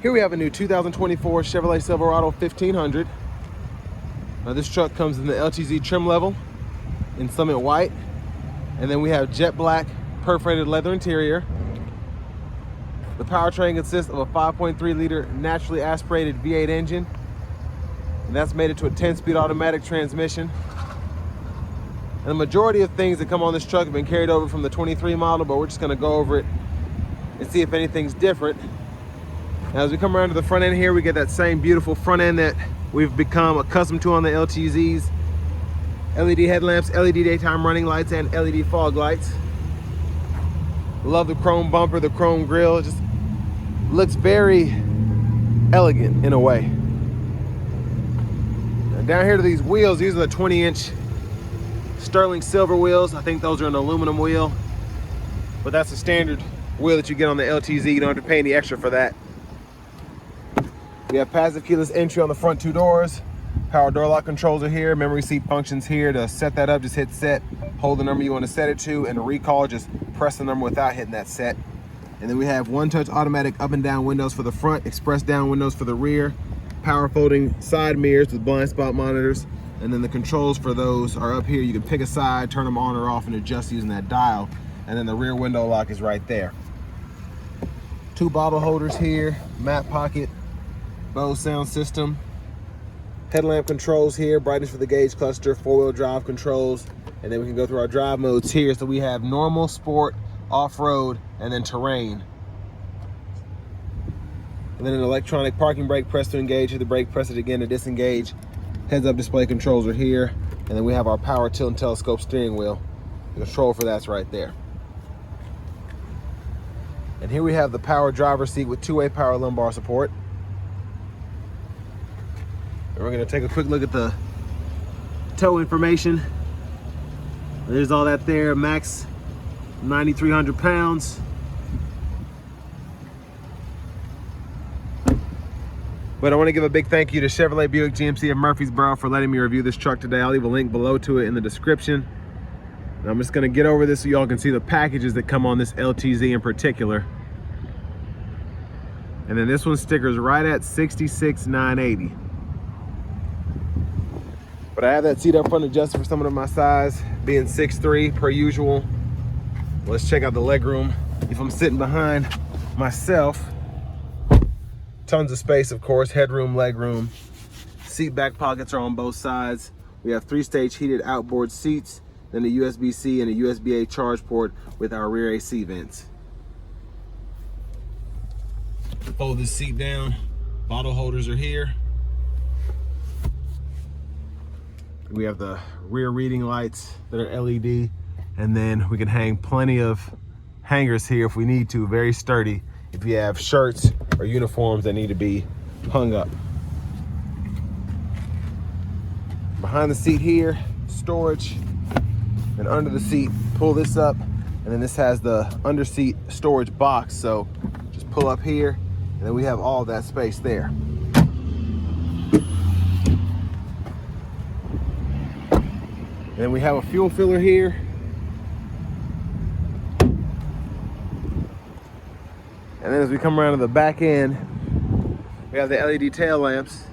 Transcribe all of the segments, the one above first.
Here we have a new 2024 Chevrolet Silverado 1500. Now this truck comes in the LTZ trim level in Summit White. And then we have jet black perforated leather interior. The powertrain consists of a 5.3 liter naturally aspirated V8 engine. And that's made it to a 10-speed automatic transmission. And the majority of things that come on this truck have been carried over from the 23 model, but we're just gonna go over it and see if anything's different. Now, as we come around to the front end here, we get that same beautiful front end that we've become accustomed to on the LTZs. LED headlamps, LED daytime running lights, and LED fog lights. Love the chrome bumper, the chrome grille. It just looks very elegant in a way. Now, down here to these wheels, these are the 20-inch sterling silver wheels. I think those are an aluminum wheel, but that's the standard wheel that you get on the LTZ. You don't have to pay any extra for that. We have passive keyless entry on the front two doors. Power door lock controls are here. Memory seat functions here. To set that up, just hit set, hold the number you want to set it to, and to recall, just press the number without hitting that set. And then we have one-touch automatic up and down windows for the front, express down windows for the rear, power folding side mirrors with blind spot monitors, and then the controls for those are up here. You can pick a side, turn them on or off, and adjust using that dial. And then the rear window lock is right there. Two bottle holders here, map pocket, Bose sound system, headlamp controls here, brightness for the gauge cluster, four-wheel drive controls, and then we can go through our drive modes here. So we have normal, sport, off-road, and then terrain. And then an electronic parking brake, press to engage, hit the brake, press it again to disengage. Heads-up display controls are here, and then we have our power tilt and telescope steering wheel. The control for that's right there. And here we have the power driver's seat with two-way power lumbar support. And we're gonna take a quick look at the tow information. There's all that there, max 9,300 pounds. But I wanna give a big thank you to Chevrolet Buick GMC of Murfreesboro for letting me review this truck today. I'll leave a link below to it in the description. And I'm just gonna get over this so y'all can see the packages that come on this LTZ in particular. And then this one stickers right at $66,980. But I have that seat up front adjusted for someone of my size, being 6'3" per usual. Let's check out the legroom. If I'm sitting behind myself, tons of space, of course, headroom, legroom. Seat back pockets are on both sides. We have 3-stage heated outboard seats, then a USB-C and a USB-A charge port with our rear AC vents. Fold this seat down. Bottle holders are here. We have the rear reading lights that are LED, and then we can hang plenty of hangers here if we need to, very sturdy, if you have shirts or uniforms that need to be hung up. Behind the seat here, storage, and under the seat, pull this up, and then this has the under seat storage box, so just pull up here, and then we have all that space there. And then we have a fuel filler here. And then as we come around to the back end, we have the LED tail lamps,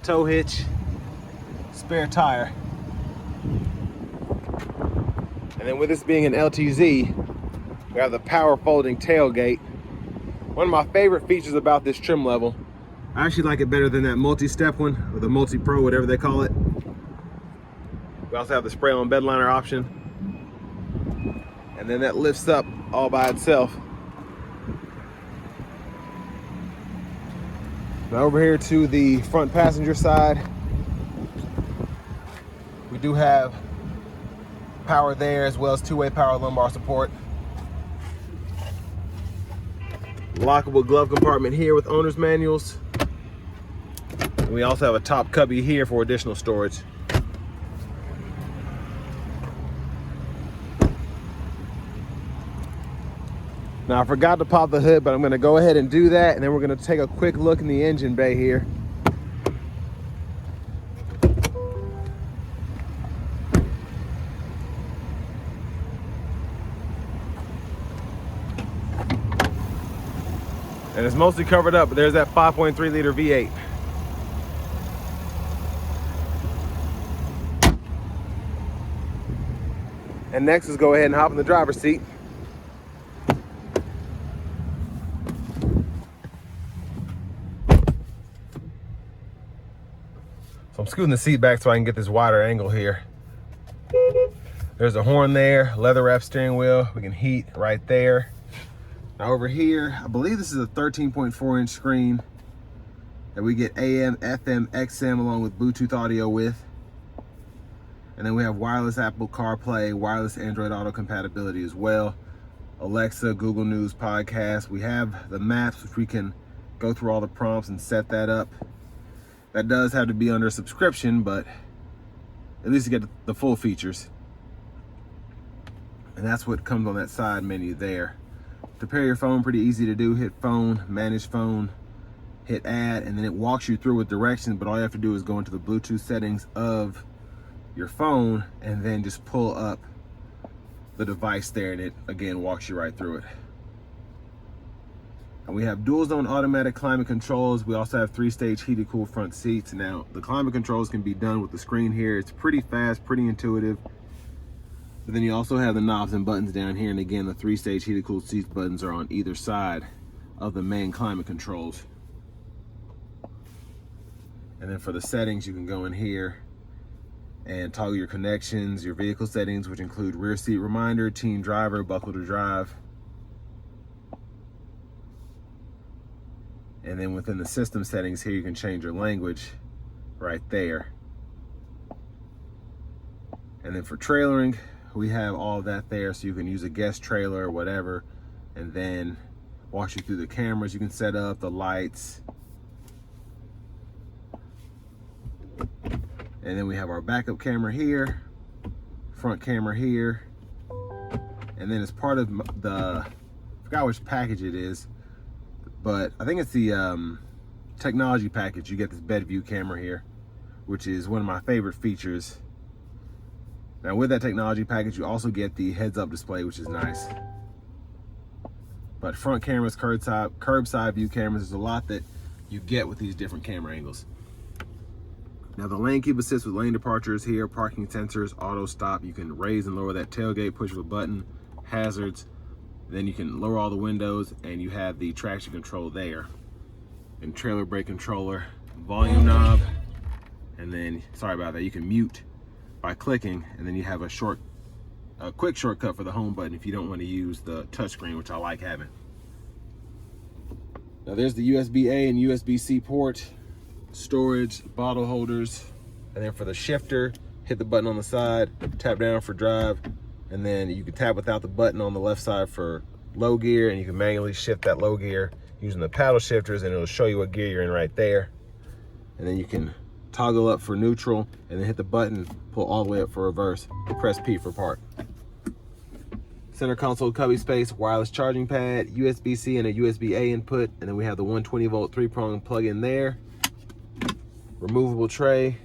tow hitch, spare tire. And then with this being an LTZ, we have the power folding tailgate. One of my favorite features about this trim level, I actually like it better than that multi-step one, or the multi-pro, whatever they call it. We also have the spray-on bed liner option. And then that lifts up all by itself. Now over here to the front passenger side, we do have power there, as well as two-way power lumbar support. Lockable glove compartment here with owner's manuals. And we also have a top cubby here for additional storage. Now I forgot to pop the hood, but I'm gonna go ahead and do that, and then we're gonna take a quick look in the engine bay here. And it's mostly covered up, but there's that 5.3 liter V8. And next is go ahead and hop in the driver's seat. So I'm scooting the seat back so I can get this wider angle here. There's a horn there, leather wrapped steering wheel. We can heat right there. Now over here, I believe this is a 13.4 inch screen that we get AM, FM, XM along with Bluetooth audio with. And then we have wireless Apple CarPlay, wireless Android Auto compatibility as well. Alexa, Google News, podcast. We have the maps, which we can go through all the prompts and set that up. That does have to be under a subscription, but at least you get the full features. And that's what comes on that side menu there. To pair your phone, pretty easy to do. Hit phone, manage phone, hit add, and then it walks you through with directions, but all you have to do is go into the Bluetooth settings of your phone and then just pull up the device there, and it again walks you right through it. And we have dual zone automatic climate controls. We also have 3-stage heated cool front seats. Now the climate controls can be done with the screen here. It's pretty fast, pretty intuitive. But then you also have the knobs and buttons down here, and again the 3-stage heated cool seats buttons are on either side of the main climate controls. And then for the settings, you can go in here and toggle your connections, your vehicle settings, which include rear seat reminder, teen driver, buckle to drive. And then within the system settings here, you can change your language right there. And then for trailering, we have all of that there, so you can use a guest trailer or whatever, and then walks you through the cameras you can set up, the lights. And then we have our backup camera here, front camera here. And then as part of the, I forgot which package it is, but I think it's the technology package. You get this bed view camera here, which is one of my favorite features. Now with that technology package, you also get the heads-up display, which is nice. But front cameras, curbside view cameras, there's a lot that you get with these different camera angles. Now the lane keep assist with lane departures here, parking sensors, auto stop. You can raise and lower that tailgate, push of a button, hazards. Then you can lower all the windows, and you have the traction control there. And trailer brake controller, volume knob, and then, sorry about that, you can mute by clicking, and then you have a quick shortcut for the home button if you don't want to use the touchscreen, which I like having. Now there's the USB-A and USB-C port, storage, bottle holders, and then for the shifter, hit the button on the side, tap down for drive, and then you can tap without the button on the left side for low gear, and you can manually shift that low gear using the paddle shifters, and it'll show you what gear you're in right there. And then you can toggle up for neutral, and then hit the button, pull all the way up for reverse, press P for park. Center console cubby space, wireless charging pad, USB-C and a USB-A input, and then we have the 120 volt 3-prong plug in there. Removable tray.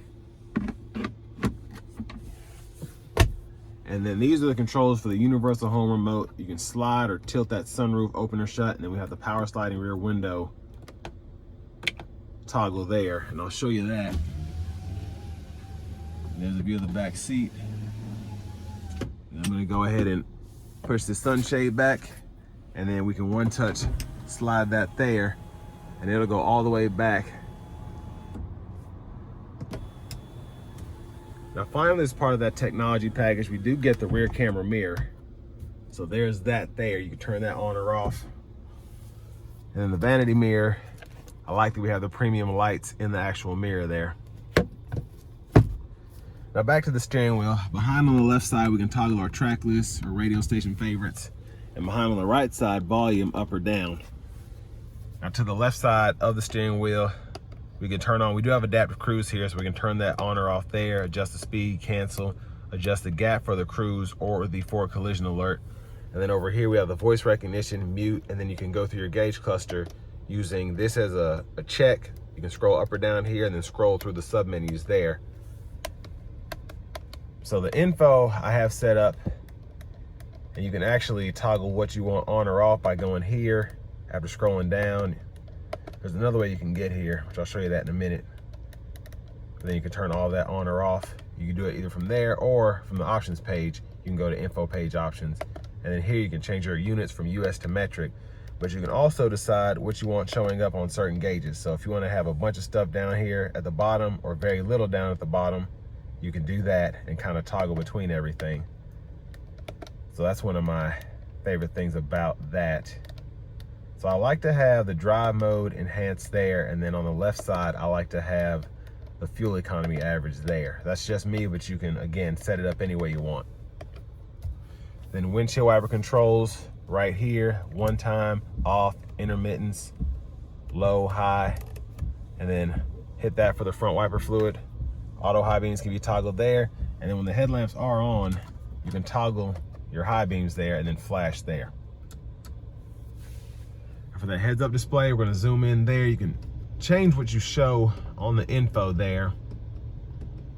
And then these are the controls for the universal home remote. You can slide or tilt that sunroof open or shut, and then we have the power sliding rear window toggle there, and I'll show you that. There's a view of the back seat. And I'm gonna go ahead and push the sunshade back, and then we can one touch slide that there, and it'll go all the way back. Now finally, as part of that technology package, we do get the rear camera mirror. So there's that there. You can turn that on or off. And then the vanity mirror, I like that we have the premium lights in the actual mirror there. Now back to the steering wheel. Behind on the left side, we can toggle our track list or radio station favorites. And behind on the right side, volume up or down. Now to the left side of the steering wheel, we can turn on, we do have adaptive cruise here, so we can turn that on or off there, adjust the speed, cancel, adjust the gap for the cruise or the forward collision alert. And then over here we have the voice recognition, mute, and then you can go through your gauge cluster using this as a check. You can scroll up or down here and then scroll through the sub menus there. So the info I have set up, and you can actually toggle what you want on or off by going here After scrolling down, there's another way you can get here, which I'll show you that in a minute. Then you can turn all that on or off. You can do it either from there or from the options page. You can go to info page options. And then here you can change your units from US to metric. But you can also decide what you want showing up on certain gauges. So if you want to have a bunch of stuff down here at the bottom or very little down at the bottom, you can do that and kind of toggle between everything. So that's one of my favorite things about that. So I like to have the drive mode enhanced there, and then on the left side, I like to have the fuel economy average there. That's just me, but you can, again, set it up any way you want. Then windshield wiper controls right here, one time, off, intermittence, low, high, and then hit that for the front wiper fluid. Auto high beams can be toggled there, and then when the headlamps are on, you can toggle your high beams there and then flash there. For that heads up display, we're gonna zoom in there. You can change what you show on the info there,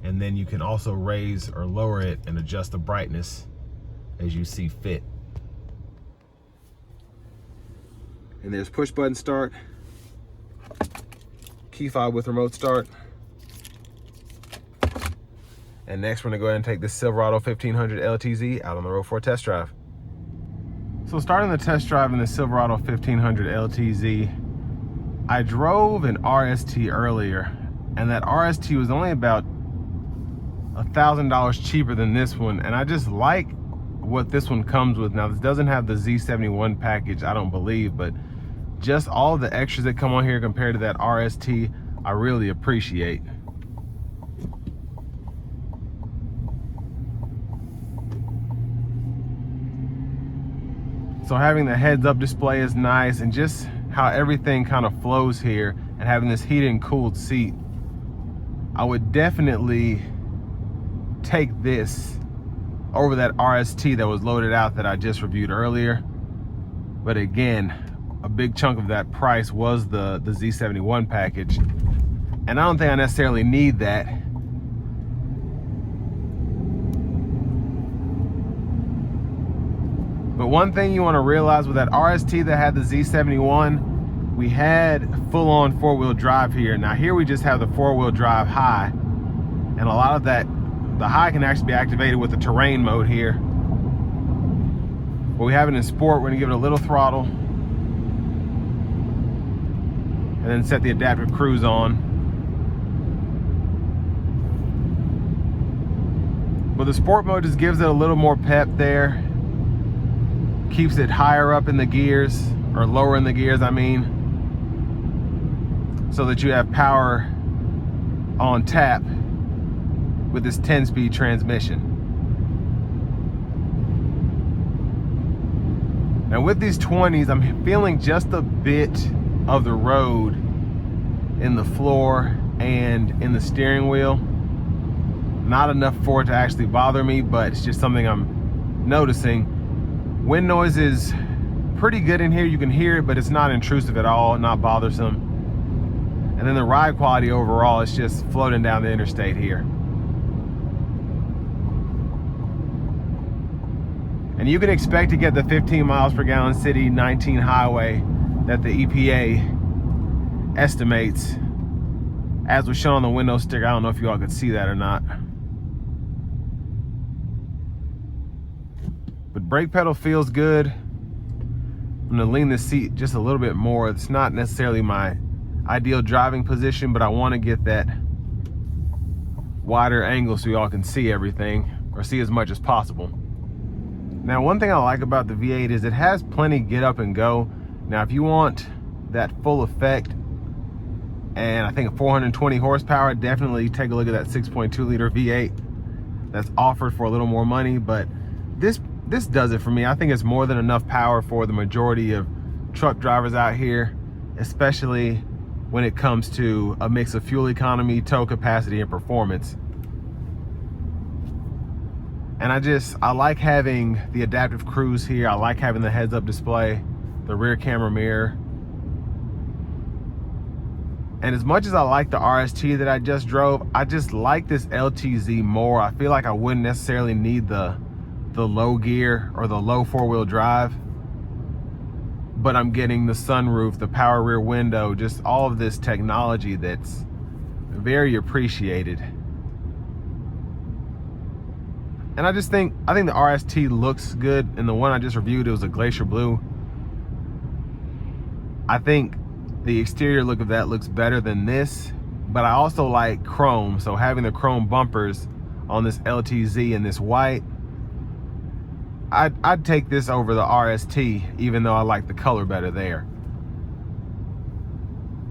and then you can also raise or lower it and adjust the brightness as you see fit. And there's push button start, key fob with remote start. And next we're gonna go ahead and take this Silverado 1500 LTZ out on the road for a test drive. So starting the test drive in the Silverado 1500 LTZ, I drove an RST earlier, and that RST was only about $1,000 cheaper than this one, and I just like what this one comes with. Now this doesn't have the Z71 package, I don't believe, but just all the extras that come on here compared to that RST, I really appreciate. So having the heads up display is nice, and just how everything kind of flows here, and having this heated and cooled seat, I would definitely take this over that RST that was loaded out that I just reviewed earlier. But again, a big chunk of that price was the Z71 package, and I don't think I necessarily need that. But one thing you want to realize with that RST that had the Z71, we had full-on four-wheel drive here. Now here we just have the four-wheel drive high, and a lot of that, the high can actually be activated with the terrain mode here. But we have it in sport. We're gonna give it a little throttle, and then set the adaptive cruise on. But the sport mode just gives it a little more pep there. Keeps it higher up in the gears, or lower in the gears, I mean, so that you have power on tap with this 10-speed transmission. Now with these 20s, I'm feeling just a bit of the road in the floor and in the steering wheel. Not enough for it to actually bother me, but it's just something I'm noticing. Wind noise is pretty good in here. You can hear it, but it's not intrusive at all, not bothersome. And then the ride quality overall is just floating down the interstate here. And you can expect to get the 15 miles per gallon city, 19 highway that the EPA estimates, as was shown on the window sticker. I don't know if you all could see that or not. But brake pedal feels good. I'm gonna lean this seat just a little bit more. It's not necessarily my ideal driving position, but I wanna get that wider angle so y'all can see everything, or see as much as possible. Now, one thing I like about the V8 is it has plenty get up and go. Now, if you want that full effect, and I think 420 horsepower, definitely take a look at that 6.2 liter V8 that's offered for a little more money, but this does it for me. I think it's more than enough power for the majority of truck drivers out here, especially when it comes to a mix of fuel economy, tow capacity, and performance. And I like having the adaptive cruise here. I like having the heads-up display, the rear camera mirror. And as much as I like the RST that I just drove, I just like this LTZ more. I feel like I wouldn't necessarily need the low gear or the low four-wheel drive. but I'm getting the sunroof, the power rear window, just all of this technology that's very appreciated. And I think the RST looks good. And the one I just reviewed, it was a glacier blue. I think the exterior look of that looks better than this, but I also like chrome. So having the chrome bumpers on this LTZ and this white, I'd take this over the RST, even though I like the color better there.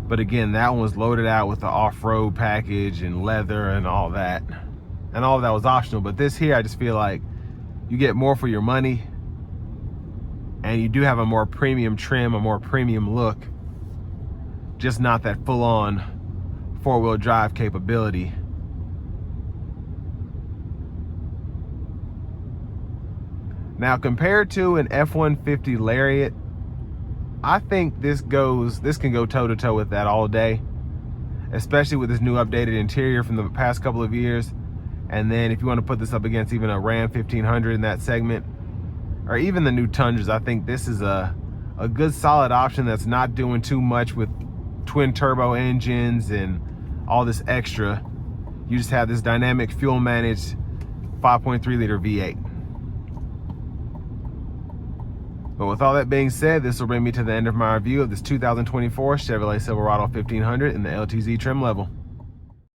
But again, that one was loaded out with the off-road package and leather and all that. And all of that was optional. But this here, I just feel like you get more for your money. And you do have a more premium trim, a more premium look. Just not that full-on four-wheel drive capability. Now, compared to an F-150 Lariat, I think this can go toe-to-toe with that all day, especially with this new updated interior from the past couple of years. And then if you want to put this up against even a Ram 1500 in that segment, or even the new Tundras, I think this is a good solid option that's not doing too much with twin turbo engines and all this extra. You just have this dynamic fuel managed 5.3 liter V8. But with all that being said, this will bring me to the end of my review of this 2024 Chevrolet Silverado 1500 in the LTZ trim level.